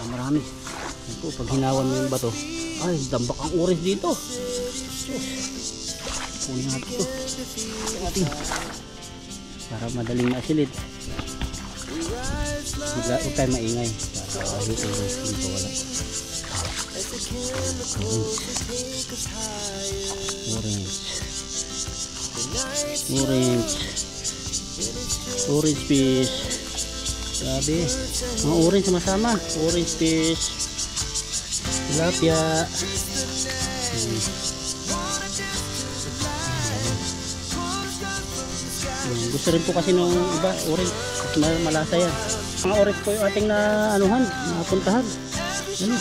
Marami. Yan po, pag hinawan mo yung bato, ay dambak ang orange dito. Kunin natin ito. Para madaling masilid. Huwag tayo maingay para yung orange dito wala. Orange fish. Grabe, mga orange masama. Orange fish, tilapia. Gusto rin po kasi nung iba orange, malasa yan. Mga orange po yung ating na anuhan, napuntahan. Ano?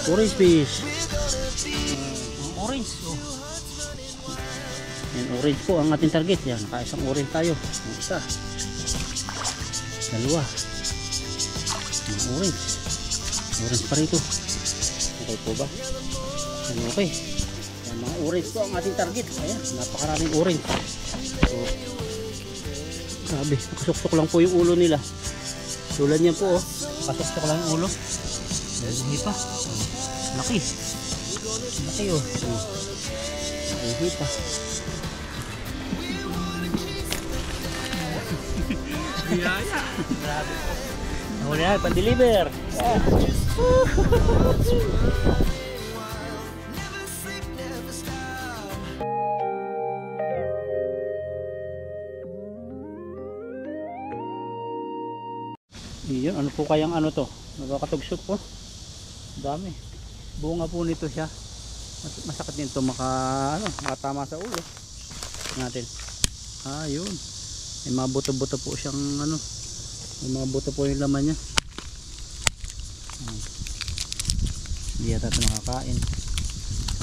Orange fish. Orange. Yan, orange po ang ating target. Yan, nakaisang orange tayo. Isa. Dalawa. Mga orange. Orange pa rito. Okay po ba? Yan, okay. Yan, mga orange po ang ating target. Ayan, napakaraming orange. So, sabi, nakasuksok lang po yung ulo nila. Tulad niyan po, oh. Nakasuksok lang yung ulo. Hindi pa. Laki. Laki, oh. Hindi pa. Biyaya. Grabe po. Nahuli na, pan-deliver. Iyon, ano po kayang ano to? Nagkakatugsok po. Dami. Bunga po nito siya. Masakit din to makatama sa ulo. Natin. Yun. May mga buto-buto po siyang ano. May mga buto po yung laman niya. Hindi yata ito nakakain.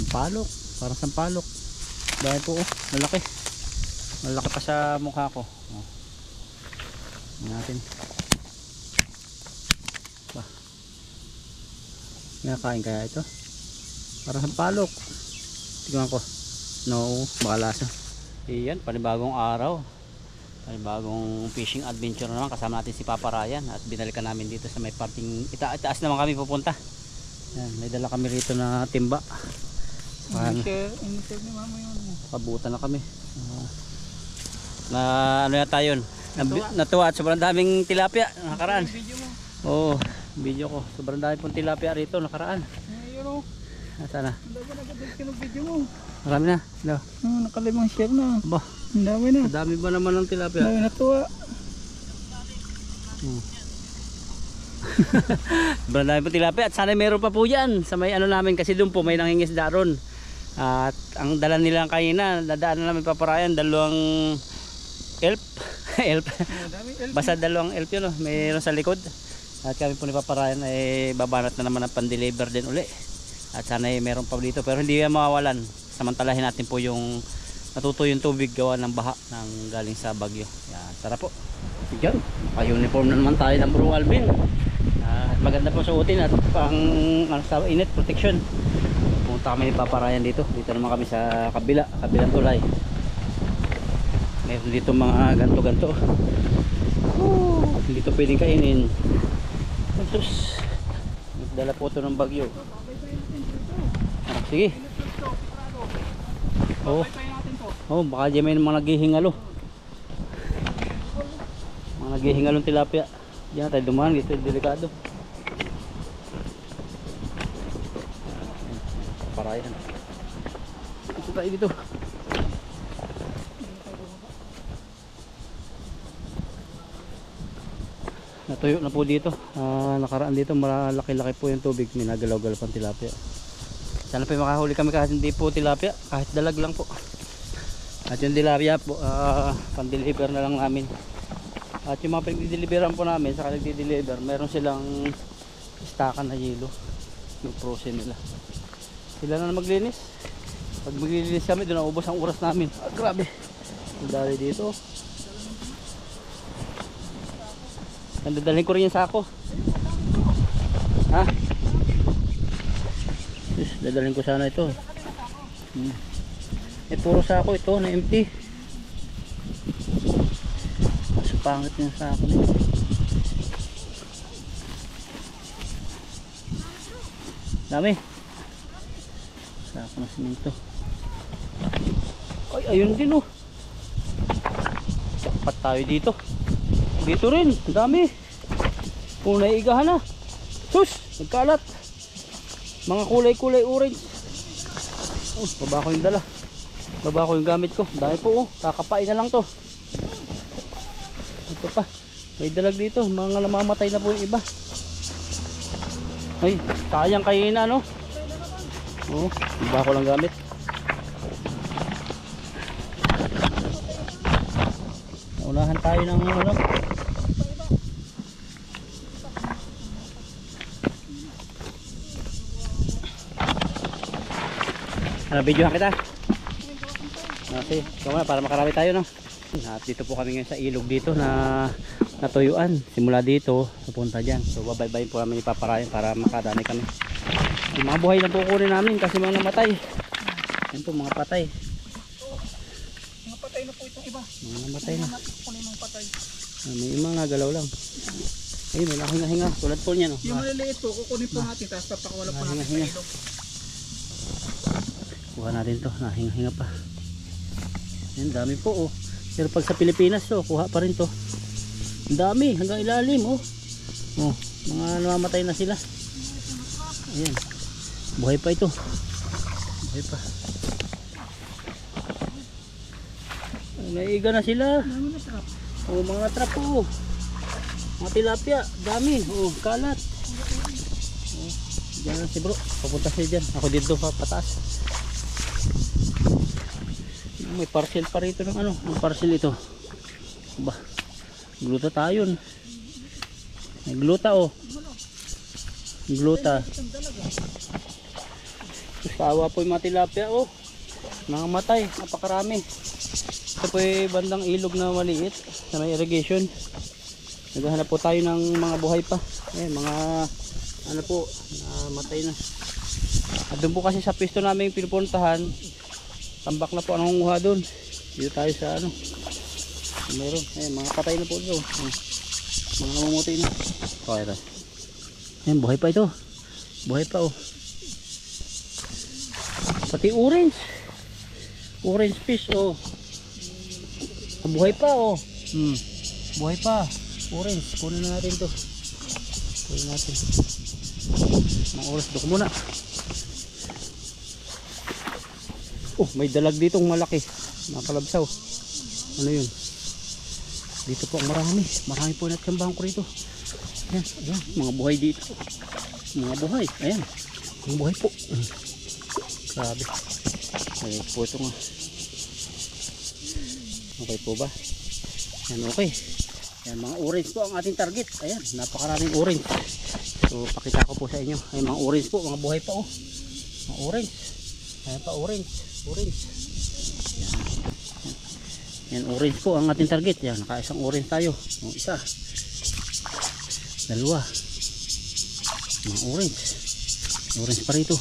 Sampalok. Parang sampalok. Dahil po malaki. Malaki pa sa mukha ko. Natin. Nakain kaya ito? Parang sampalok. Tingnan ko. No, baka lasa. Iyan, panibagong araw. Panibagong fishing adventure naman. Kasama natin si Papa Ryan. At binalikan namin dito sa may parting itaas naman kami pupunta. Yan, may dala kami rito na timba. Ini-share ni mama yun. Kabutan na kami. Na ano yata yun? Natuwa at sobrang daming tilapia nakaraan. Oo, video ko. Sobrang dami pong tilapia rito nakaraan. Ayun o. Nasaan na? Hindi ba nagagad ka ng video mo? Marami na. No. Nakalimang share na. Aba, Ang dami na. dami ba naman ng tilapia? Dami natuwa. Sobrang dami pong tilapia. At sana meron pa po yan sa may ano namin kasi doon po may nangingisda ron. At ang dala nilang kanina, dadaan na namin paparayan, dalawang elf. Elf. Basta dalawang elf yun. Mayroon sa likod. At kami po ni Paparayan ay babanat na naman ang pan-deliver din uli. At sana ay meron pa dito pero hindi yan mawawalan. Samantalahin natin po yung natuto yung tubig gawa ng baha ng galing sa bagyo. Yan, tara po. Yan, pa-uniform na naman tayo ng Bro Alvin. At maganda po suotin at pang sa init protection. Pumunta kami ni Paparayan dito. Dito naman kami sa kabilang tulay. Meron dito mga ganto-ganto. Dito pwedeng kainin. Tapos nagdala po ito ng bagyo. Sige. Baka dyan may mga naghihingalo. Mga naghihingalong tilapia. Diyan tayo dumaan, dito delikado. Parayan. Dito tayo dito. Natuyo na po dito. Nakaraan dito malaki-laki po yung tubig. May nagalaw-galaw pang tilapia. Sana pa makahuli kami kahit hindi po tilapia, kahit dalag lang po. At yung tilapia po pan-deliver na lang namin. At yung mga pinag-deliveran po namin, saka nagdi-deliver, meron silang stakan na yelo. Yung frozen nila. Sila na maglinis. Pag maglilinis kami, doon naubos ang oras namin. Grabe. Dali dito. Dadalhin ko rin yung sako. Ha? Yes, dadalhin ko sana ito. Puro sako ito na empty. Mas pangit yung sako nito. Dami. Sako na simento. Ay, ayun din oh. Jackpot tayo dito. Dito rin, dami. Kung naiigahan na. Sus, nagkalat. Mga kulay-kulay orange. Oh, baba ko yung dala. Baba ko yung gamit ko. Dahil po oh, kakapain na lang to. Ito pa. May dalag dito. Mga namamatay na po yung iba. Ay, sayang kayo na no. Oh, baba ko lang gamit. Unahan tayo ng ano. Videohan kita. Okay, kamo na para makarami tayo no. At dito po kami ngayon sa ilog dito na natuyuan. Simula dito papunta diyan. So babaybayin po kami ipaparayan para makadani kami. Yung mga buhay lang po kunin namin kasi mga namatay. Yan po mga patay. Mga patay na po itong iba. Mga namatay na. Kunin mong patay. May mga nagalaw lang. Ayun, may nakahinga-hinga. Tulad po niya no. Yung maliliit po, kukunin po natin. Tapos papakawala po natin sa ilog. Kuha natin to, nahinga-hinga pa. Yan, dami po oh. Pero pag sa Pilipinas to, kuha pa rin to. Ang dami, hanggang ilalim oh. Oh, mga namamatay na sila. Ayan. Buhay pa ito. Buhay pa. Naiiga na sila. Oh, mga trap oh. Mga tilapia, dami. Oh, kalat. Oh, diyan na si bro. Papunta siya dyan. Ako dito pa pataas. May parcel pa rito ng ano, ang parcel ito. Ba, gluta tayo. May gluta oh. Gluta. Kawa po yung mga tilapia oh. Nangamatay, napakarami. Ito po yung bandang ilog na maliit na may irrigation. Naghahanap po tayo ng mga buhay pa. Ayan, mga ano po, namatay na. At doon po kasi sa pisto namin pinupuntahan, tambak na po ang nangunguha doon. Dito tayo sa ano. Meron. Ayan, mga patay na po ito. Mga namumuti na. Okay ito. Ayan, buhay pa ito. Buhay pa oh. Pati orange. Orange fish oh. Buhay pa oh. Buhay pa. Orange. Kunin na natin to. Kunin natin. Mga oras. Doko muna. Oh, may dalag ditong malaki. Nakalabsaw. Ano yun? Dito po ang marami. Marami po natsambahan ko rito. Ayan, ayan. Mga buhay dito. Mga buhay. Ayan. Mga buhay po. Grabe. Ayan po ito nga. Okay po ba? Ayan, okay. Ayan, mga orange po ang ating target. Ayan, napakaraming orange. So, pakita ko po sa inyo. Ayan, mga orange po. Mga buhay pa oh. Mga orange. Ayan pa, orange. Orange. Yan. Yan, orange po ang ating target. Yan, nakaisang orange tayo. O, isa. Dalawa. Mga orange. Orange pa rito.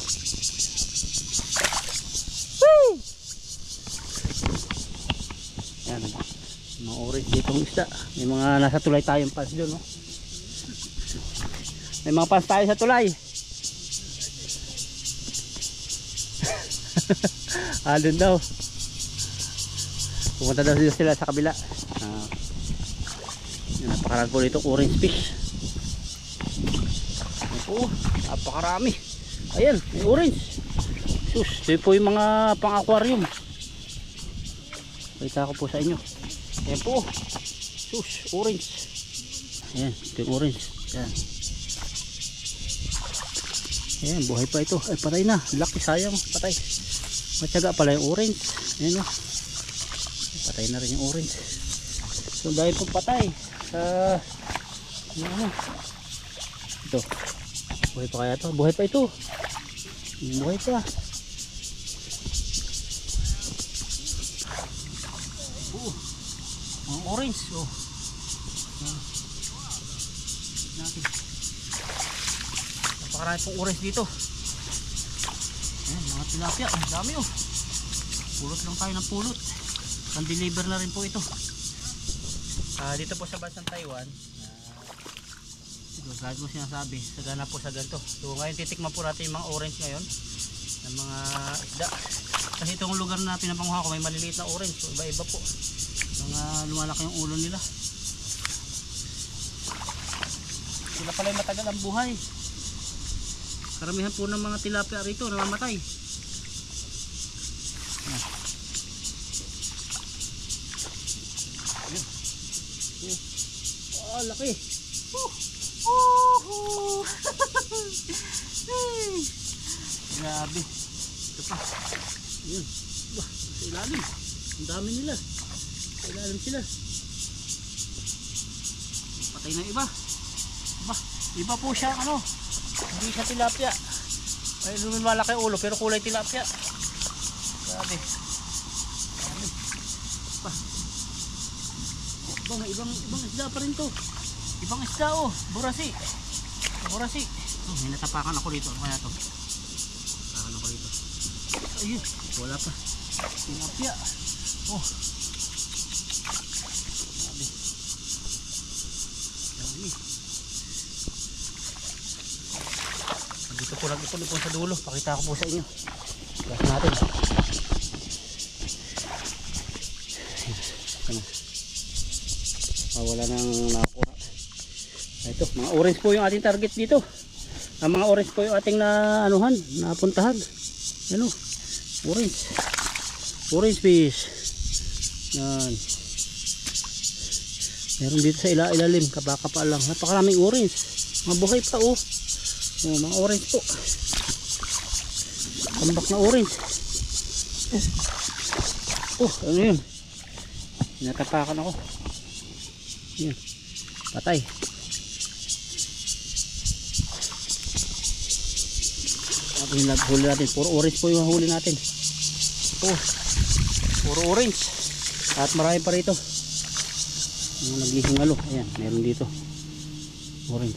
Woo! Yan. Mga orange ditong isda. May mga nasa tulay tayong pans doon. No? May mga pans tayo sa tulay. Doon daw. Pumunta daw sila sa kabila. Napakarami po dito orange fish. Oh, napakarami. Ayan, may orange. Sus, ito po yung mga pang-aquarium. Pakita ko po sa inyo. Ayan po. Sus, orange. Ayan, ito yung orange. Ayan. Ayan, buhay pa ito. Ay, patay na. Laki, sayang. Patay. Matyaga pala yung orange. Ayan o. Patay na rin yung orange. So dahil po patay ano, ito. Buhay pa kaya ito? Buhay pa ito. Buhay pa. Ang orange oh. Napakarami pong orange dito. Ayan, mga tilapia, ang dami oh. Pulot lang tayo ng pulot. Pan-deliver na rin po ito. Dito po sa bansang Taiwan, Kahit mo sinasabi, sagana po sa ganito. So ngayon titikman po natin yung mga orange ngayon ng mga isda. Kasi itong lugar na pinapanguha ko may maliliit na orange. So iba-iba po. Mga lumalaki yung ulo nila. Sila pala yung matagal ang buhay. Karamihan po ng mga tilapia rito namamatay. Oh, laki. Grabe. Ito pa. Yun. Bah, sa ilalim. Ang dami nila. Sa ilalim sila. Patay na iba. Bah, iba po siya ano. Hindi siya tilapia. Ay, lumalaki ulo pero kulay tilapia. Grabe. Grabe. Bah. Ibang isda pa rin to. Ibang isda oh, burasi. Burasi. Oh, may natapakan ako dito. Ano kaya to? Natapakan ako dito. Ayun, wala pa. Tilapia. Oh. Grabe. Grabe. Dito po nag-ipon sa dulo. Pakita ko po sa inyo. Gas natin. Wala nang nakuha. Ito, mga orange po yung ating target dito. Ang mga orange po yung ating napuntahan. Ano? Orange. Orange fish. Yan. Meron dito sa ilalim, kapakapa lang. Napakaraming orange. Mga buhay pa oh. Oh, mga orange po. Tambak na orange. Oh, ano yun? Natapakan ako. Yan. Patay. Huli natin. Puro orange po yung huli natin. Oh, puro orange. At marami pa rito. Yung naghihingalo. Ayan, meron dito. Orange.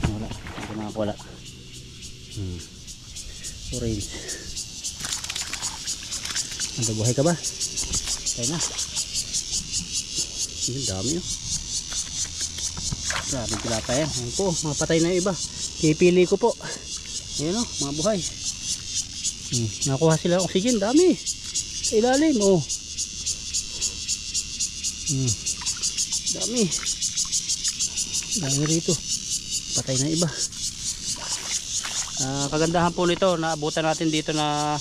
Wala. Hindi makakawala. Orange. Ano, buhay ka ba? Kaya na. Ang dami oh. Grabe tilapia yan. Ayan po, mga patay na yung iba. Pipili ko po. Ayan oh, mga buhay. Nakuha sila ng oxygen. Dami. Sa ilalim oh. Dami. Dami rito. Patay na iba. Kagandahan po nito, naabutan natin dito na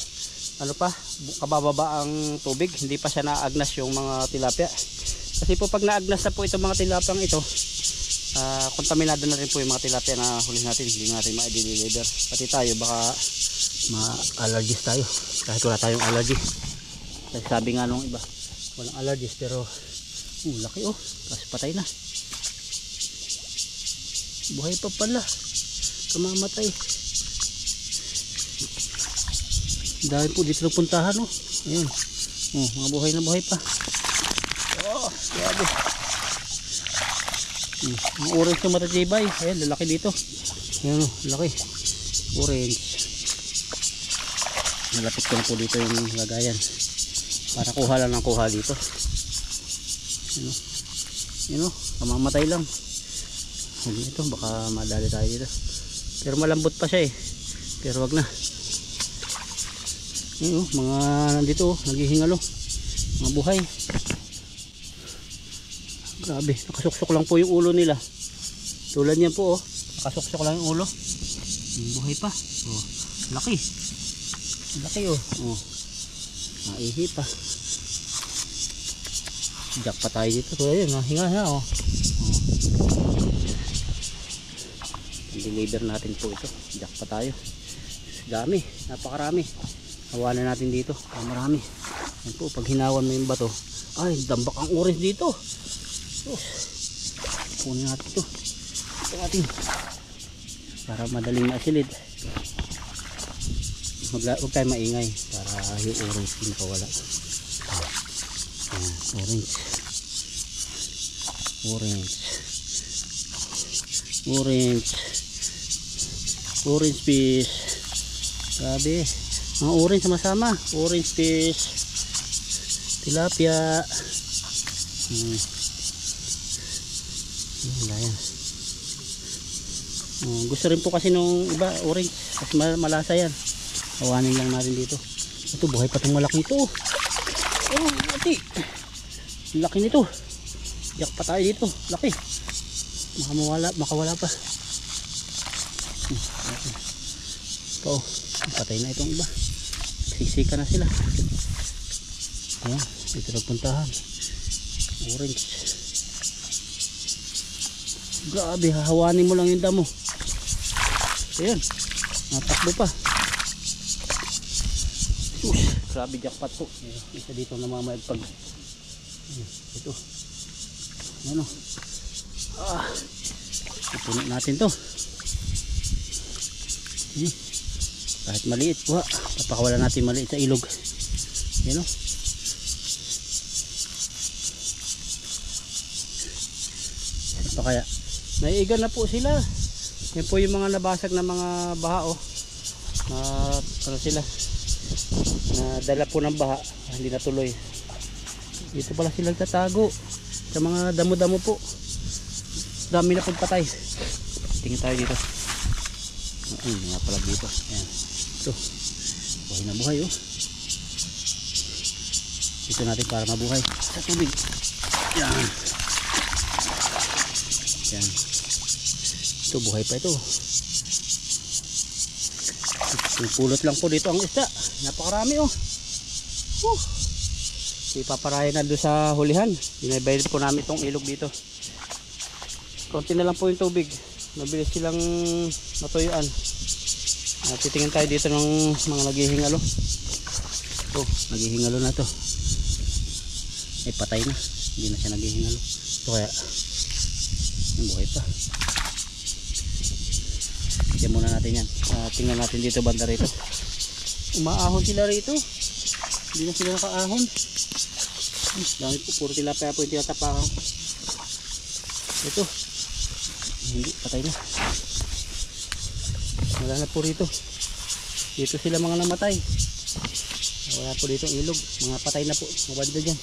ano pa, kabababa ang tubig. Hindi pa siya naagnas yung mga tilapia. Kasi po pag naagnas na po itong mga tilapang ito, kontaminado na rin po yung mga tilapia na huli natin. Hindi natin ma-deliver. Pati tayo baka ma-allergies tayo. Kahit wala tayong allergy. Kasi sabi nga nung iba, walang allergies pero laki oh. Kasi patay na. Buhay pa pala. Kamamatay. Dahil po dito nagpuntahan oh. Ayun. Oh, mga buhay na buhay pa. Oh, grabe. Ang orange na matatibay. Ayan, lalaki dito. Ayan o, laki. Orange. Nalapit ko na po dito yung lagayan. Para kuha lang ng kuha dito. Ayan o. Ayan o, kamamatay lang. Ayan ito, baka madali tayo dito. Pero malambot pa siya eh. Pero wag na. Ayan o, mga nandito o, naghihingalo. Mga buhay. Grabe, nakasuksok lang po yung ulo nila. Tulad niyan po oh, nakasuksok lang yung ulo. Buhay pa. Oh, laki. Laki oh. Oh. Naihi pa. Jack pa tayo dito. So ayun, hinga na oh. Oh. Deliver natin po ito. Jack pa tayo. Dami, napakarami. Hawalan natin dito. Marami. Yan po, pag hinawan mo yung bato, ay, dambak ang orange dito. Oh, kunin natin ito. Ito natin para madaling masilid. Huwag tayo maingay para yung orange hindi pawala. Orange. Orange. Orange. Orange fish. Grabe. Mga orange sama-sama. Orange fish. Tilapia. Ayan. Gusto rin po kasi nung iba orange kasi malasa yan. Hawanin lang natin dito. Ito buhay pa itong malaki ito. Ati. Laki nito. Yak pa tayo dito. Laki. Makawala pa. Ito. Patay na itong iba. Siksika na sila. Ayan. Dito nagpuntahan. Orange. Grabe, hahawanin mo lang yung damo. Ayan. Natakbo pa. Grabe, jackpot po. Isa dito namamayagpag. Ito. Ano? Ipunin natin to. Kahit maliit kuha. Papakawala natin maliit sa ilog. Yan o. Saan pa kaya? Naiigan na po sila. Yan po yung mga nabasag na mga baha o. Ano sila? Nadala po ng baha. Hindi natuloy. Dito pala sila tatago. Sa mga damo-damo po. Dami na pong patay. Tingin tayo dito. Ay, nga pala dito. Ayan. Ito. Buhay na buhay oh. Dito natin para mabuhay. Sa tubig. Yan. Yan. Ito, buhay pa ito. Pulot lang po dito ang isda. Napakarami oh. Ipaparayan na doon sa hulihan. Binabayad po namin itong ilog dito. Konti na lang po yung tubig. Mabilis silang matuyuan. Titingin tayo dito ng mga naghihingalo. Ito, naghihingalo na to. Ay patay na. Hindi na siya naghihingalo. Ito kaya yung buhay pa. Tignan muna natin yan. Tingnan natin dito banda rito. Umaahon sila rito. Hindi na sila nakaahon. Dami po, puro tilapia po yung tinatapakan. Ito. Hindi, patay na. Wala na po rito. Dito sila mga namatay. Wala po dito ilog. Mga patay na po. Mga banda dyan.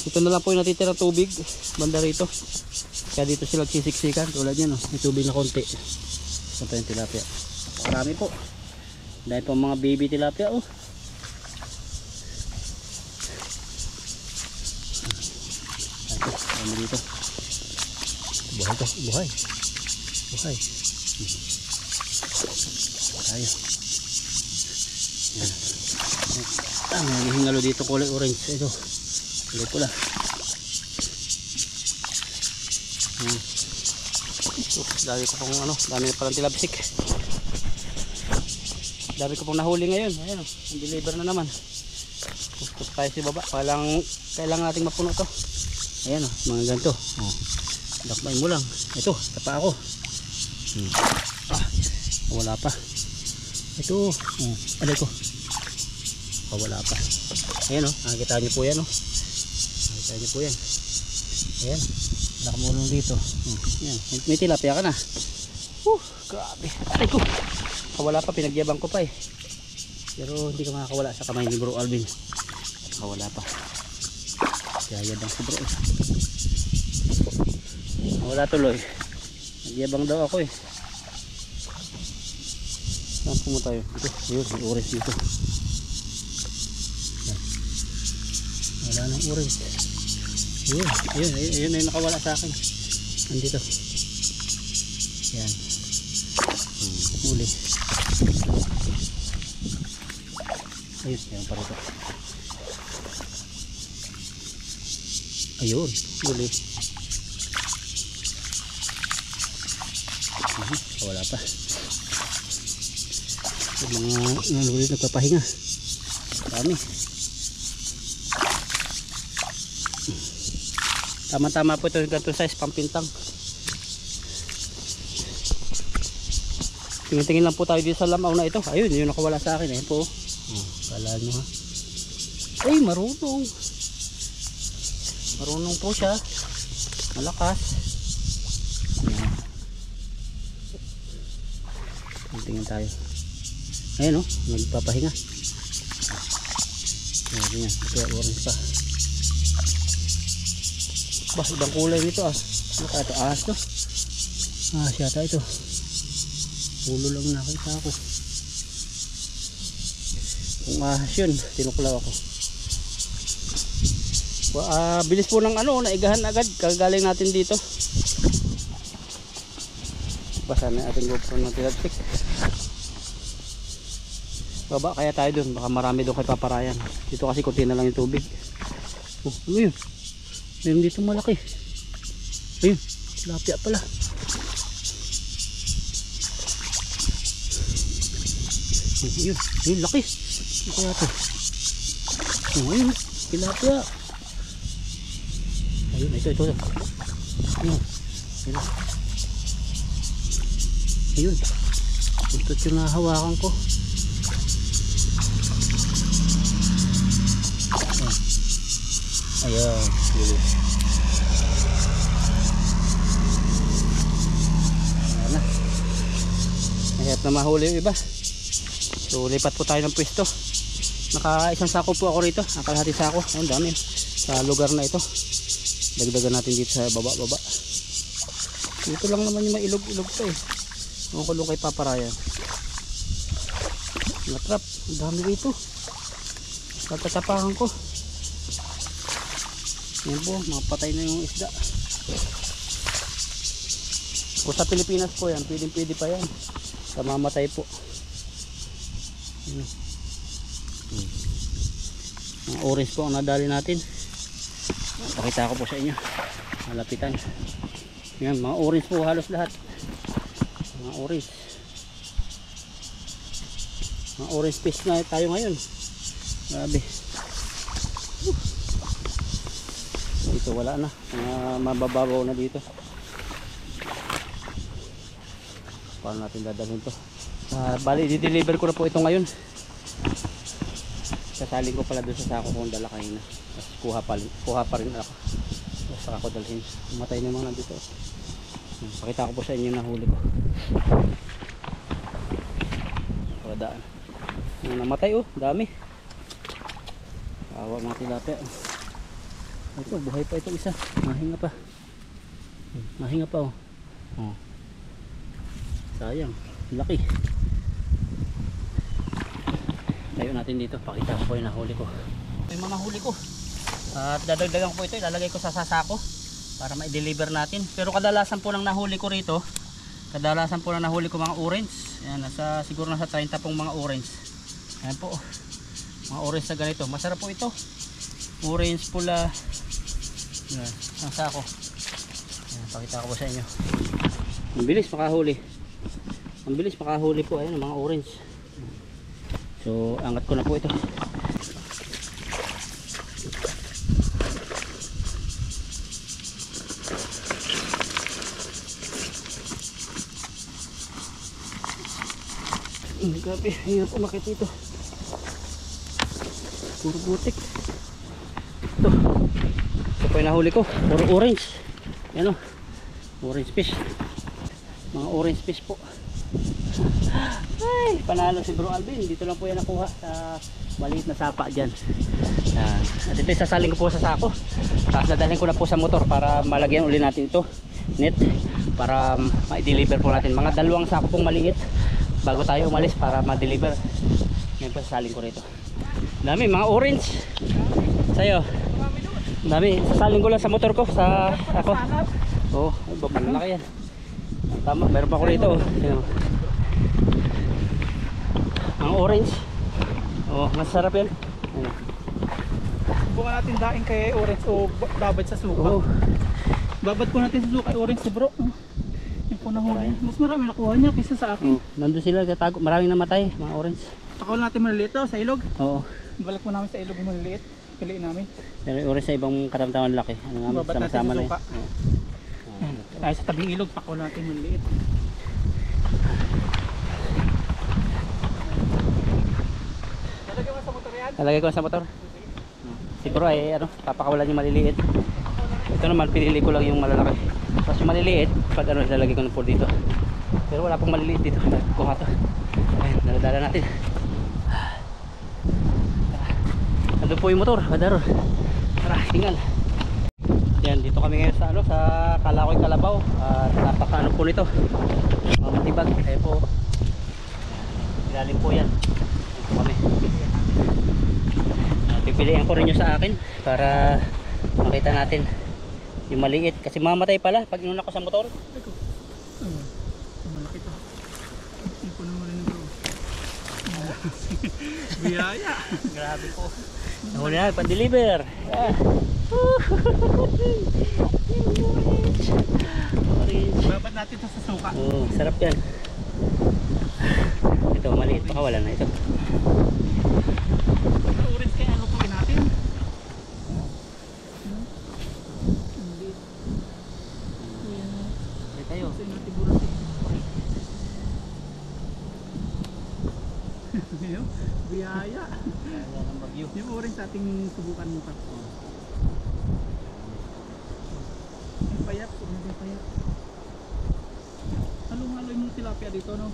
Ito na lang po yung natitira tubig. Banda rito. Kaya dito sila sisiksikan. Tulad yan. May tubig na konti. Ito yung tilapia. Marami po. Dahil po mga baby tilapia. Ano dito? Buhay to. Buhay. Buhay. Tayo. Yan. May hingalo dito kulay orange. Ito. Kulay pula. Dami ko pong ano. Dami na palang tilapsik. Dami ko pong nahuli ngayon. Ayan o. Deliver na naman. Pusto tayo sa baba. Kailangan nating mapuno to. Ayan o. Mga ganito. Dakbain mo lang. Ito. Tapa ako. Wala pa. Ito. Alay ko. Wala pa. Ayan o. Nakikita nyo po yan o. Nakikita nyo po yan. Ayan. Nakamulong dito. Ayan. May tilapia ka na. Grabe. Alay ko. Wala pa. Pinagyabang ko pa eh. Pero hindi ka makakawala sa kamay ni Bro Alvin. Wala pa. Yayabang si Bro. Wala tuloy. Nagyabang daw ako eh. Saan po mo tayo? Ito. Ayun. May orange dito. Wala nang orange. Ayun. Ayun ay nakawala sa akin. Andito. Yan. Uli. Ayun. Yan pa rito. Ayun. Uli. Wala pa. Yung mga nalulit nagpapahinga. Dami. Tama-tama po ito ganito size pampintang. Tingin-tingin lang po tayo dito sa lamaw na ito. Ayun, yung nakawala sa akin eh po. Kala nyo ha. Ay, marunong. Marunong po siya. Malakas. Tingin tayo. Ayan o, nagpapahinga. Ayan yan, kaya orange pa. Bah, ibang kulay nito ah. Ano kaya ito? Ahas to. Ahas yata ito. Ulo lang nakita ko. Kung ahas yun, tinuklaw ako. Bilis po ng ano, naigahan agad. Kagaling natin dito. Basa na ating GoPro ng tilapik. Baba kaya tayo dun, baka marami doon kay paparayan. Dito kasi kunti na lang yung tubig. Oh, ano yun? Meron dito malaki. Ayun, tilapia pala. Ayun, ayun, laki. Ano kaya ito? Oh, ayun, tilapia. Ayun, ito. Ayun, ayun. Ayun, buntot yung nahawakan ko. Ayan, lilis. Ayan na. Mahirap na mahuli yung iba. So lipat po tayo ng pwesto. Naka-isang sako po ako rito. Ang kalahati sako. Ang dami. Sa lugar na ito. Dagdagan natin dito sa baba. Dito lang naman yung mailog-ilog pa eh. Ang kulong kay paparayan. Natrap. Ang dami rito. Tatatapakan ko. Yan po, mga patay na yung isda. Kung sa Pilipinas po yan, pwede pa yan. Kamamatay po. Mga orange po ang nadali natin. Pakita ko po sa inyo. Malapitan. Yan, mga orange po halos lahat. Mga orange. Mga orange fish na tayo ngayon. Grabe. Dito wala na, mabababaw na dito. Paano natin dadalhin to? Bali, di-deliver ko na po ito ngayon. Sasaling ko pala doon sa sako kung dala kanina. Tapos kuha pa rin ako. Tapos saka ko dalhin. Matay na mga nandito. Pakita ko po sa inyo na huli ko. Daan. Namatay oh, dami. Awa mga tilapia. Ito, buhay pa itong isa. Mahinga pa. Mahinga pa oh. Oh. Sayang, laki. Tayo natin dito, pakita ko po yung nahuli ko. Ito yung mga huli ko. At dadagdagan ko po ito, ilalagay ko sa sasako para ma-deliver natin. Pero kadalasan po ng nahuli ko rito, mga orange. Ayan, siguro nasa 30 pong mga orange. Ayan po. Mga orange na ganito. Masarap po ito. Orange, pula. Ayan, ang sako. Ayan, pakita ko po sa inyo. Ang bilis makahuli po. Ayan, mga orange. So angat ko na po ito. Grabe, hirap umakit ito. Puro butik. Ito po yung nahuli ko. Puro orange. Yan o, orange fish. Mga orange fish po. Ay, panalo si Bro Alvin. Dito lang po yan nakuha sa maliit na sapa dyan. At ito isasalin ko po sa sako. Tapos dadalhin ko na po sa motor para malagyan uli natin ito net para ma-deliver po natin. Mga 2 sako pong maliit bago tayo umalis para ma-deliver. Ngayon po sasalin ko rito. Dami, mga orange. Sa'yo. Dami, sasalin ko lang sa motor ko. Sa ako. Oh, babalaki yan. Tama, meron pa ko rito. Mga orange. Oh, masarap yan. Bukan natin daing kay orange o babad sa suka. Oh. Babad po natin sa suka kay orange si Bro. Yung po nahuli. Mas marami nakuha niya kaysa sa akin. Nandun sila katago. Maraming namatay, mga orange. Takawal natin maliliit sa ilog. Oo. Balik mo namin sa ilog yung maliliit. Piliin namin. Pero yung orange sa ibang katamtaman laki. Ano nga, Babad natin sama-sama sa na suka. Ay, sa tabing ilog, takawal natin maliliit. Lalagay mo sa motor yan? Lalagay ko sa motor. Siguro ay papakawalan yung maliliit. Ito naman pinili ko lang yung malalaki. Tapos yung maliliit, pag lalagay ko na po dito. Pero wala pong maliliit dito. Kuha to. Ayun, daladala natin. Nandun po yung motor, kadaro. Tara, hingal. Yan, dito kami ngayon sa sa Kalakoy Kalabaw. Napakaano po nito. Matibag. Ayun po. Ilalim po yan. Ito kami. Pipiliin ko rin nyo sa akin para makita natin yung maliit. Kasi mamatay pala pag inuna ko sa motor. Malaki to. Ipunan mo rin ito. Biyaya. Grabe po. Nahuli na, pan-deliver. Orange. Babat natin ito sa suka. Oh, sarap yan. Ito, maliit pa wala na ito. Ito orange kaya ano pagin natin? Ito tayo. Kasi natin burat eh. Biyaya. Yung orange sa ating subukan mo pa. Yung payat, yung payat. Halong-haloy mong tilapia dito, no?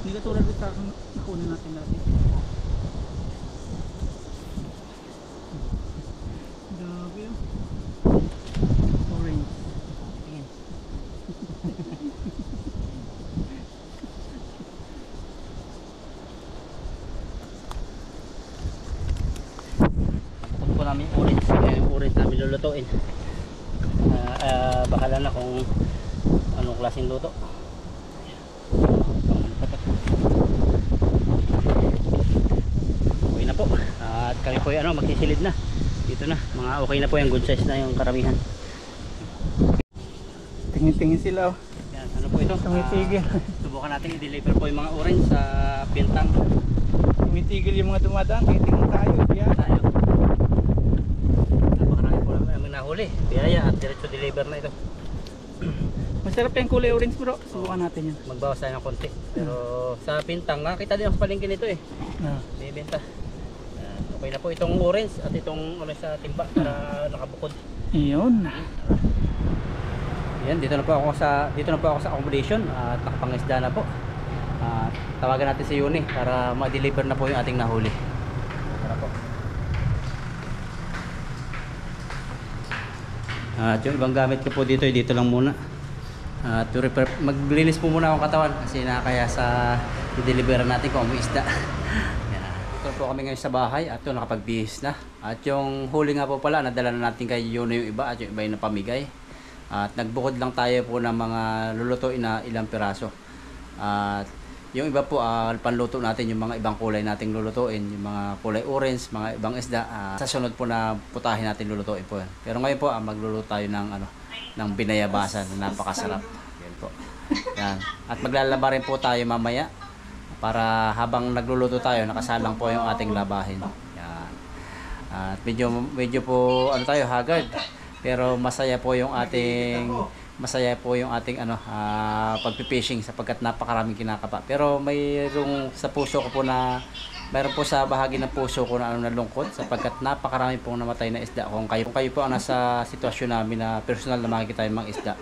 Hindi ka tulad sa nakunin natin dati. Grabe yun. Orange. Tingin. Tapos po namin yung orange. Yung orange namin lulutuin. Bahala na kung anong klaseng luto. Okay na po. At kami po yung magsisilid na. Dito na. Mga okay na po yung good size na yung karamihan. Tingin-tingin sila, oh. Yan, ano po ito? Tumitigil. Subukan natin i-deliver po yung mga orange sa Pintang. Tumitigil yung mga dumadaan. Tingin tayo. Biyaya. Tayo. Napakarami po namin nahuli. Biyaya at diretso deliver na ito. Masarap yung kulay orange, bro. Subukan natin yan. Magbawas tayo ng konti. Pero sa Pintang, nakita din ako sa palengke nito eh. May benta. Okay na po itong orange at itong orange sa timba para nakabukod. Iyon. Yan, dito na po ako sa accommodation at nakapangisda na po. Tawagan natin si Yuni para ma-deliver na po yung ating nahuli. Tara po. At yung ibang gamit ko po dito lang muna. At maglinis po muna akong katawan kasi nakakaya sa i-deliver natin kung may isda. Yan. Ito po kami ngayon sa bahay at ito nakapagbihis na. At yung huli nga po pala, nadala na natin kay Yuni yung iba at yung iba yung napamigay. At nagbukod lang tayo po ng mga lulutuin na ilang piraso. At yung iba po, panluto natin yung mga ibang kulay nating lulutuin, yung mga kulay orange, mga ibang isda. Sa sunod po na putahin natin lulutuin po yan. Pero ngayon po, magluluto tayo ng binayabasan na napakasarap. Yan po. Yan. At maglalaba rin po tayo mamaya para habang nagluluto tayo, nakasalang po yung ating labahin. Yan. At medyo po tayo haggard. Pero masaya po yung ating pagpipishing sapagkat napakaraming kinakapa. Pero mayroong sa puso ko po mayroon po sa bahagi ng puso ko na nalungkot sapagkat napakarami pong namatay na isda. Kung kayo po ang nasa sitwasyon namin na personal na makikita yung mga isda,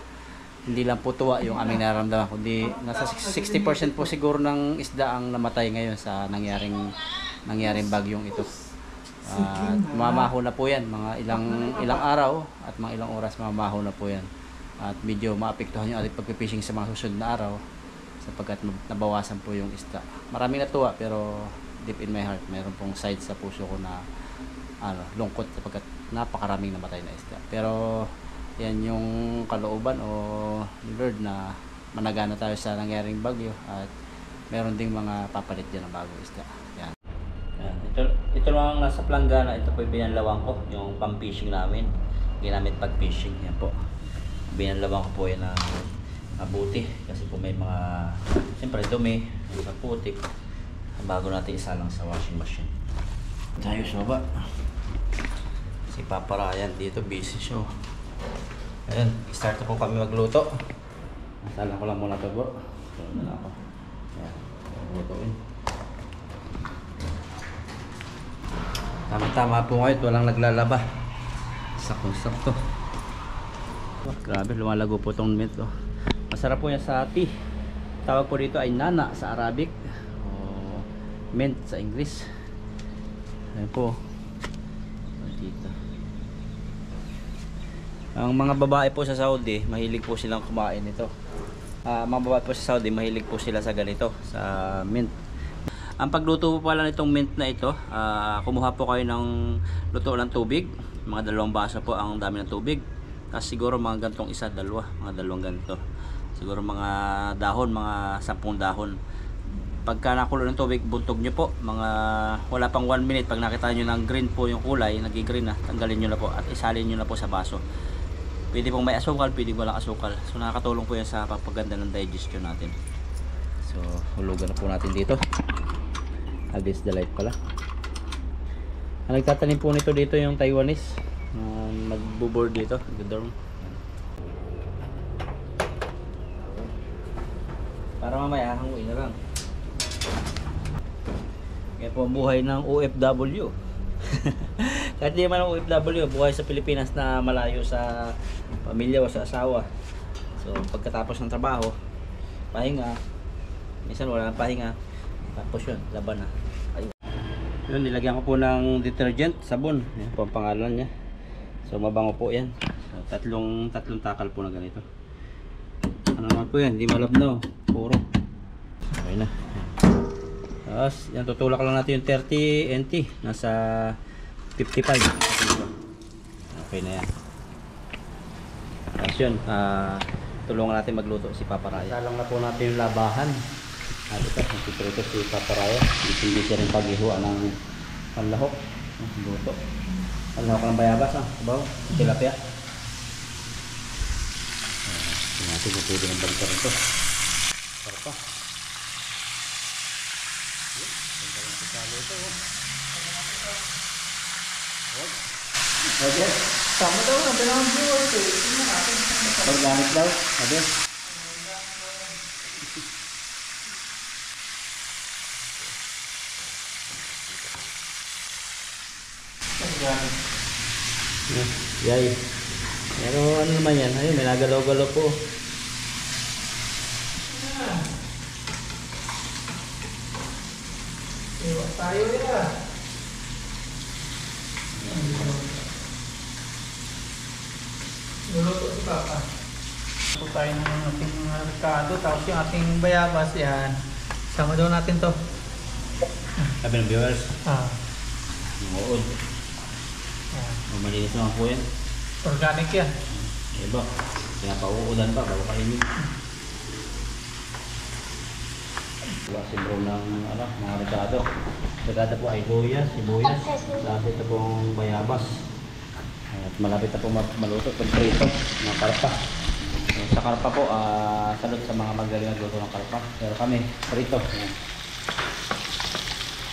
hindi lang po tuwa yung aming nararamdaman, kundi nasa 60% po siguro ng isda ang namatay ngayon sa nangyaring bagyong ito. Mamaho na po yan, mga ilang araw at mga ilang oras mamaho na po yan. At medyo maapektuhan yung ating pagpipishing sa mga susunod na araw sapagkat nabawasan po yung isda. Maraming natuwa pero deep in my heart mayroon pong side sa puso ko na lungkot sapagkat napakaraming namatay na isda. Pero yan yung kalooban o Lord na managana tayo sa nangyaring bagyo at meron ding mga papalit dyan ng bagong isda. Yan. Ito lang nasa planggana, ito po yung binanlawang ko, yung pang-fishing namin. Ginamit pag-fishing, yan po. Binanlawang ko po yan ng mabuti kasi po may mga, siyempre dumi, mga putik. Bago natin isalang sa washing machine. Tayo sa baba. Si Papa Ryan dito, busy siya. Ayan, start na po kami magluto. Salang ko lang muna ito bro. Salang na ako. Ayan, maglutoin. Tama-tama po ngayon, walang naglalaba. Sakto-sakto. Grabe, lumalago po itong mint. Masarap po yan sa tea. Tawag po dito ay nana sa Arabic. O mint sa English. Ayan po. Dito. Ang mga babae po sa Saudi, mahilig po silang kumain ito. Mga babae po sa Saudi, mahilig po sila sa ganito, sa mint. Ang pagluto po pala nitong mint na ito, kumuha po kayo ng luto ng tubig. Mga 2 baso po ang dami ng tubig. Tapos siguro mga gantong isa, dalawa, mga 2 ganito. Siguro mga dahon, mga 10 dahon. Pagka nakulo ng tubig, buntog nyo po. Mga wala pang 1 minute, pag nakita nyo ng green po yung kulay, nag-green na, tanggalin nyo na po at isalin nyo na po sa baso. Pwede pong may asukal, pwede walang asukal. So nakakatulong po yan sa pagpaganda ng digestion natin. So hulugan na po natin dito. Agis the light pala. Ang nagtatanim po nito dito yung Taiwanese. Magbo-board dito. Good. Para mamaya hanguin na lang. Kaya po ang buhay ng OFW. Kahit di man ang OFW, buhay sa Pilipinas na malayo sa pamilya o sa asawa. So pagkatapos ng trabaho, pahinga. Minsan wala nang pahinga. Tapos yun, laban na. Ayun. Yun, nilagyan ko po ng detergent, sabon. Yan po ang pangalan niya. So mabango po yan. So, tatlong takal po na ganito. Ano naman po yan, hindi malabnaw. Puro. Okay na. Tapos, yan, tutulak lang natin yung 30 NT. Nasa 55. Okay na yan. Tapos yun, tulungan natin magluto si Papa Raya. Salang na po natin yung labahan. At ito, nagpiprito si Papa Raya. Hindi siya rin paghihuan ng panlahok. Luto. Panlahok ng bayabas, sabaw, tilapia. Tingnan natin kung pwede ng balikan ito. Para pa. Okay. Sama daw ang dalawang viewers eh. Organic daw. Okay. Yay. Pero ano naman yan? Ayun, may nagalaw-galaw po. Iwas tayo yan. Luluto si Papa. Ito tayo ng ating ricado. Tapos yung ating bayabas yan. Sama daw natin to. Sabi ng viewers. Uod. Malinis naman po yan. Organic yan. Iba. Pinapauudan pa bago kainin. Si bro ng mga ricado. Ricado po ay sibuyas. Tapos ito pong bayabas. At malapit na po maluto itong prito ng karpa. Sa karpa po, salud sa mga magaling nagluto ng karpa. Pero kami, prito.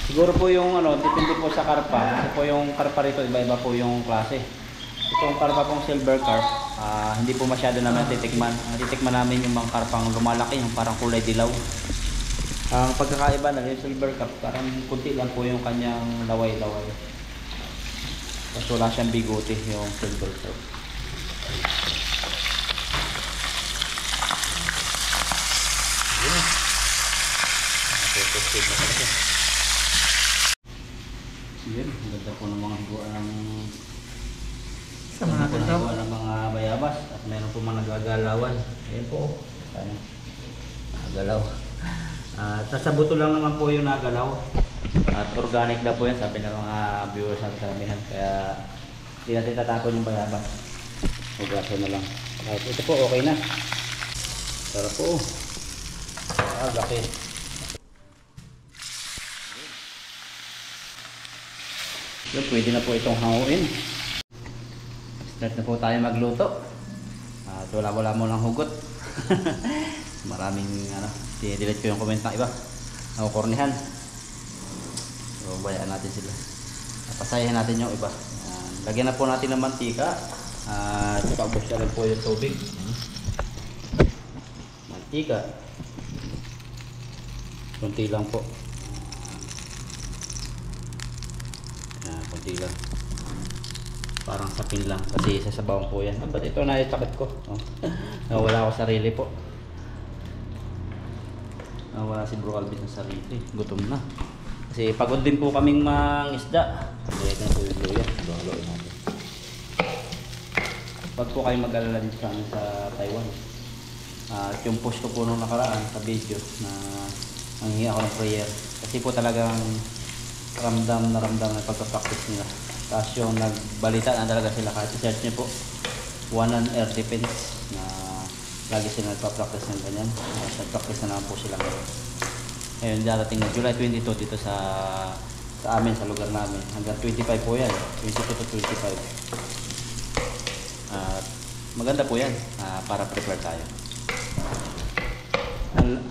Siguro po yung depende po sa karpa. Kasi po yung karpa rito, iba-iba po yung klase. Itong karpa pong silver carp, hindi po masyado naman titikman. Titikman namin yung mga karpang lumalaki, yung parang kulay dilaw. Ang pagkakaiba na yung silver carp, parang kunti lang po yung kanyang laway-laway. Tapos wala siyang bigote yung silver carp. Yan, ganda po ng mga hiwa ng mga bayabas at meron po mga nagagalawan. Ayan po, nagagalaw. Sa buto lang naman po yung nagalaw. At organic na po yan, sabi ng mga viewers ng karamihan. Kaya hindi natin tatapon yung bayabas. Hugasan na lang. Kahit ito po, okay na. Sarap po. Laki. Yun, pwede na po itong hanguin. Start na po tayo magluto. At wala mo ng hugot. Maraming delete ko yung comment ng iba. Nakukornihan. So bayaan natin sila. Pasayahin natin yung iba. Lagyan na po natin ng mantika. At pag-ubos na rin po yung tubig. Mantika. Kunti lang po. Kunti lang. Parang sapin lang kasi sasabawan po yan. Ba't ito na itakit ko? Nawala ako sarili po. Nawala si Bro Alvin sa sarili. Gutom na. Kasi pagod din po kaming mangisda. Kaya na po yung luya. Luloy natin. Pag po kayo mag-alala dito sa Taiwan. At yung post ko po nung nakaraan sa video na Nanghingi ako ng prayer. Kasi po talagang ramdam na pagka-practice nila. Tapos yung nagbalita na talaga sila, kahit i-search nyo po, One and Air Defense, na lagi sila nagpa-practice ng ganyan. Nag-practice na naman po sila ngayon. Ngayon darating na July 22 dito sa amin, sa lugar namin. Hanggang 25 po yan, 22 to 25. At maganda po yan, para prepare tayo.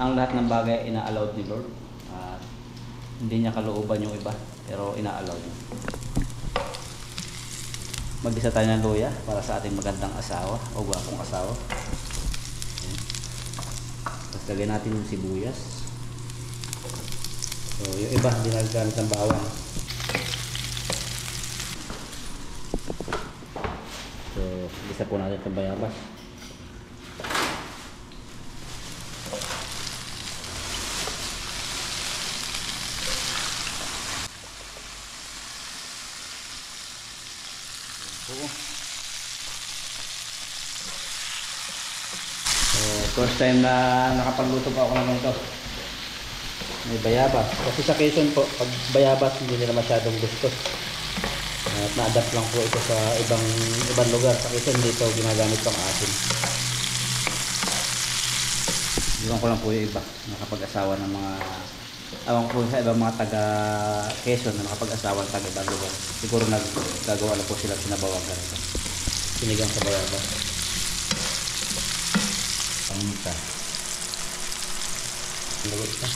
Ang lahat ng bagay ina-allowed ni Lord. Hindi niya kalooban yung iba, pero ina-allow niya. Mag-isa tayo ng luya para sa ating magandang asawa o gwapong asawa. Ayan. Tapos lagyan natin yung sibuyas. So yung iba hindi nagagamit ng bawang. So isa po natin itong bayabas. So, first time na nakapagluto pa ako ng ito. May bayabas. Kasi sa Quezon po, pag bayabas hindi nila masyadong gusto. At na-adapt lang po ito sa ibang lugar. Sa Quezon dito ginagamit pang asin. Iwan ko lang po yung iba. Nakapag-asawa ng mga awang po sa ibang mga taga Quezon na nakapag-asawa ng taga ibang lugar. Siguro nagagawa na po sila sinabawan ganito. Sinigang sa bayabas. Pangita. Lagot ka.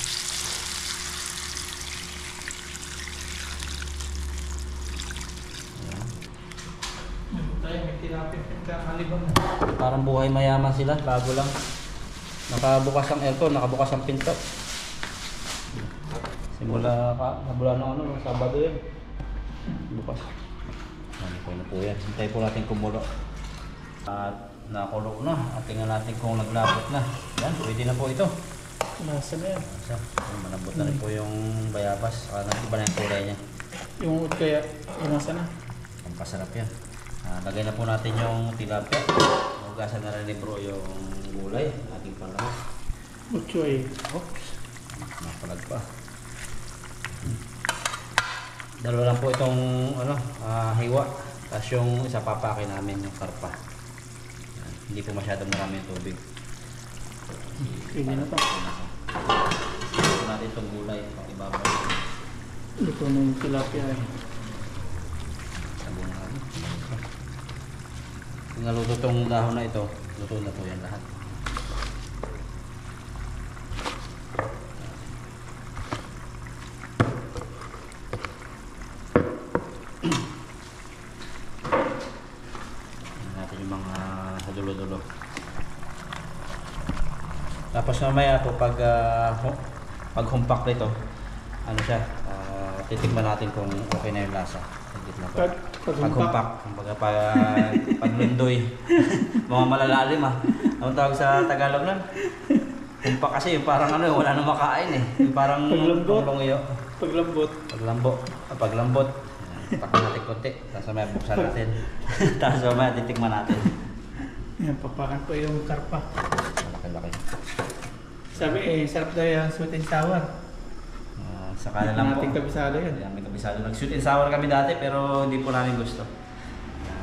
May tilapia halibang na. Parang buhay mayaman sila, bago lang. Nakabukas ang aircon, nakabukas ang pinto. Simula ng Sabado yun. Bukas. Ano po yan. Hintay po natin kumulo. At nakulo na. At tingnan natin kung naglapot na. Yan, pwede na po ito. Nasa na yan. Malambot na rin po yung bayabas. Nag-iba na yung kulay niya. Yung ut kaya, nasa na. Ang pasarap yan. Lagay na po natin yung tilapia. Hugasan na rin ni bro yung gulay. Ating panlamas. Uchoy. Oops. Napalag pa. Dalawa lang po itong hiwa. Tapos yung isa papakin namin yung karpa. Yan. Hindi po masyadong marami yung tubig. Pwede na pa. Ito natin itong gulay. Pang ibabaw. Luto na yung tilapia eh. Sabong natin. Kung naluto itong dahon na ito, luto na po yan lahat. Natin yung mga dulo-dulo. Tapos mamaya po pag humpak nito, ano siya, titikman natin kung okay na yung lasa. Pag humpak, kumbaga pag lundoy, mga malalalim Ang tawag sa Tagalog nun? Humpak kasi yung parang wala nang makain Yung parang panglungiyo. Paglambot. Takpan natin konti, tapos mamaya buksan natin. Tapos mamaya titikman natin. Yan, papakan po yung karpa. Malaki-laki. Sabi sarap daw yung sweet and sour. Sa kanan lang po. Nating kabisado yun. May kabisado. Nag-sweet and sour kami dati pero hindi po namin gusto.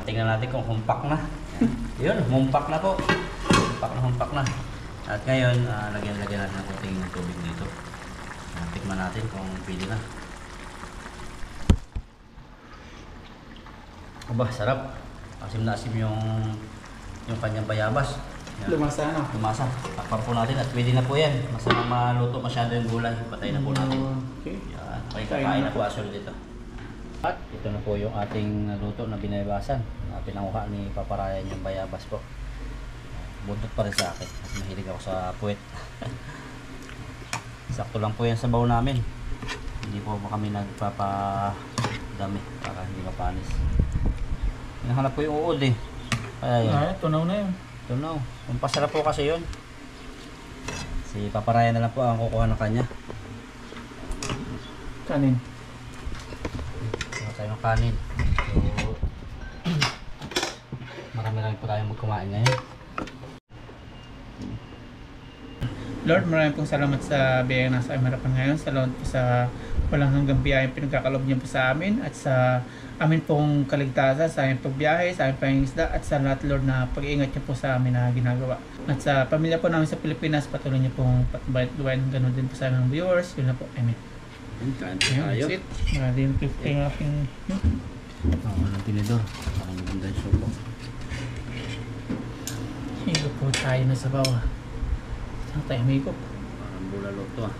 Tingnan natin kung humpak na. Yun, humpak na po. Humpak na. At ngayon, lagyan natin ng konting tubig dito. Tikman natin kung pwede na. Aba, sarap. Asim na asim yung kanyang bayabas. Yan. Lumasa na. Lumasa. Takpan po natin at pwede na po yan. Masama maluto masyado yung gulay. Patay na po natin. Okay. Yan. Kakain na po asol dito. At ito na po yung ating luto na binabasan. Pinanguha ni Papa Ryan yung bayabas po. Buntot pa rin sa akin. Kasi mahilig ako sa puwet. Sakto lang po yan sa baw namin. Hindi po kami nagpapadami para hindi mapanis. Hinahanap po yung uod Kaya yan. Tunaw na yun. Tunaw. Kung pasarap po kasi yun. Si Papa Ryan na lang po ang kukuha ng kanya. Kanin. Kuha tayo ng kanin. So, marami po tayong magkumain ngayon. Lord, maraming pong salamat sa biyayang nasa aming harapan ngayon. Salamat po sa walang hanggang biyayang pinagkakaloob niyo po sa amin at sa amin pong kaligtasan, sa aming pagbiyahe, sa aming pangingisda at sa lahat, Lord, na pag-iingat niyo po sa amin na ginagawa. At sa pamilya po namin sa Pilipinas, patuloy niyo pong patbayat-luwain, ganun din po sa aming viewers. Yun na po. Amen. Kain Ayun, tayo. that's it. Maraming clip kayo aking Ng tinidor. Parang maganda yung suko. higop po tayo na sa bawah. Saan tayo may higop? Parang bulalo to ah.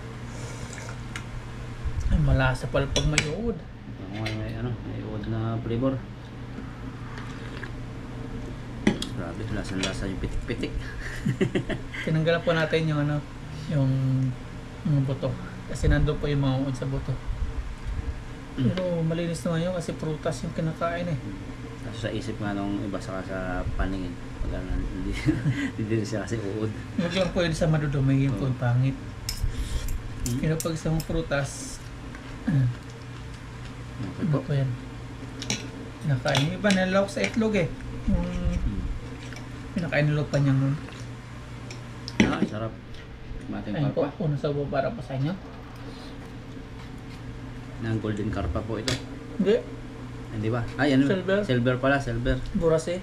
Ay, malasa pala pag may uod. Ako nga may ano, may uod na flavor. Grabe, lasang-lasa yung pitik-pitik. Tinanggalan po natin yung ano, yung buto. Kasi nandun po yung mga uod sa buto. Pero malinis naman yun kasi prutas yung kinakain eh. Sa isip nga nung iba sa paningin. Pag ano, hindi siya kasi uod. Huwag lang po yun sa madudumi yung Oo. pangit. Pero pag sa mga prutas, Okay ano po. po yan? Kinakain. Yung iba nalawak sa itlog eh. Yung pinakain nilog pa niya nun. Ah, sarap. Mating Ayun po, karpa. una sa baba para pa sa inyo. Ng golden karpa po ito. Hindi, Hindi ba? Ay, ano? Silver. Silver pala, silver. buras eh.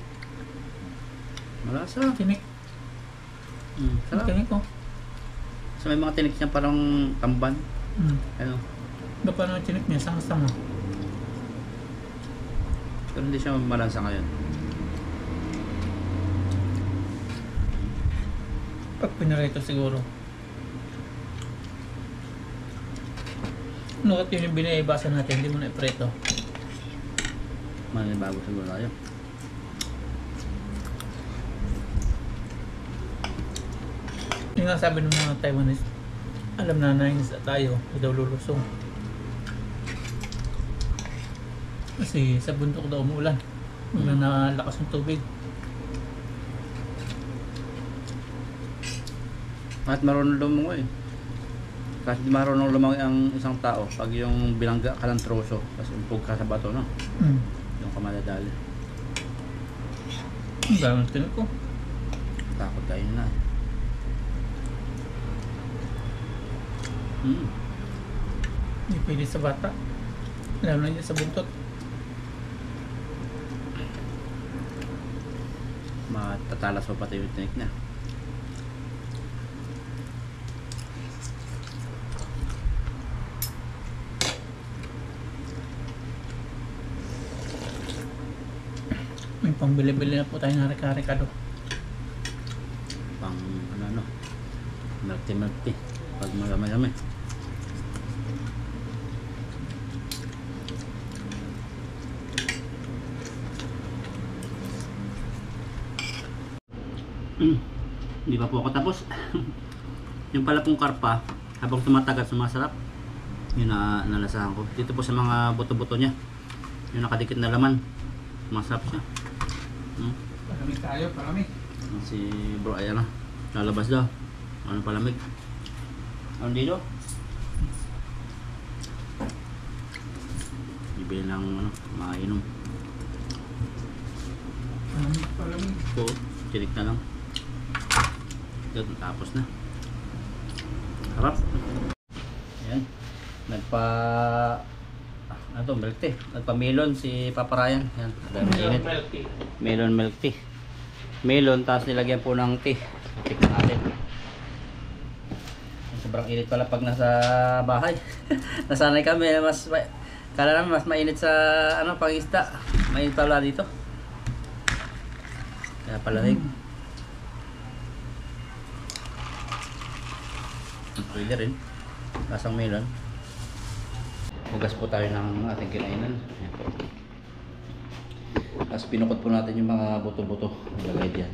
Malasa. Tinik. Sarap. Tinik ko. So may mga tinik niya parang tamban. Ano? Ba pa naman tinik niya, sanga-sanga. Pero hindi siya malansa ngayon. Pag pinarito siguro. Ano yun yung binaibasan natin, hindi mo na ipreto. Manibago siguro tayo. Yung nga sabi ng mga Taiwanese, alam na nainis tayo, hindi daw lulusong. Kasi sa bundok daw umuulan. Wala na lakas ng tubig. At marunong lumangoy. Kasi di marunong lumangoy ang isang tao pag yung bilangga ka ng troso. Kasi umpog ka sa bato, no? Yung kamadadali. Ang dami ng tinik ko. Takot kayo na. Hindi pwede sa bata. Lalo na yun sa buntot. Matatalas pa pati yung tinik na. May pambili-bili na po tayo ng reka-rekado. Pang ano, milk tea. Pag magamay-gamay. Hindi pa po ako tapos. Yung pala pong karpa, habang tumatagal sumasarap. Yun na nalasahan ko. Dito po sa mga buto-buto niya. Yung nakadikit na laman. Masarap siya. Palamig tayo, palamig. Si bro ay ano, lalabas daw. Ano palamig? Ano dito? Bibili ng ano, mainom. Palamig, palamig. Po, tinik na lang. Yun, tapos na. Harap. Ayan. Ano to, milk tea. Nagpa-melon si Papa Ryan. Ayan, dami init. Melon milk tea. Melon, tapos nilagyan po ng tea. Tikman natin. Sobrang init pala pag nasa bahay. Nasanay kami, kala namin mas mainit sa ano, pangisda. Mainit pala dito. Kaya palamig. Pwede rin. Lasang melon. Hugas po tayo ng ating kinainan. Ayan po. Tapos pinukot po natin yung mga buto-buto. Nilagay dyan.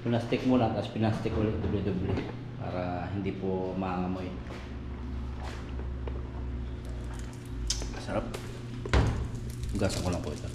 Pinastik muna, tapos pinastik ulit doble-doble. Para hindi po maangamoy. Masarap. Hugasan ko lang po ito.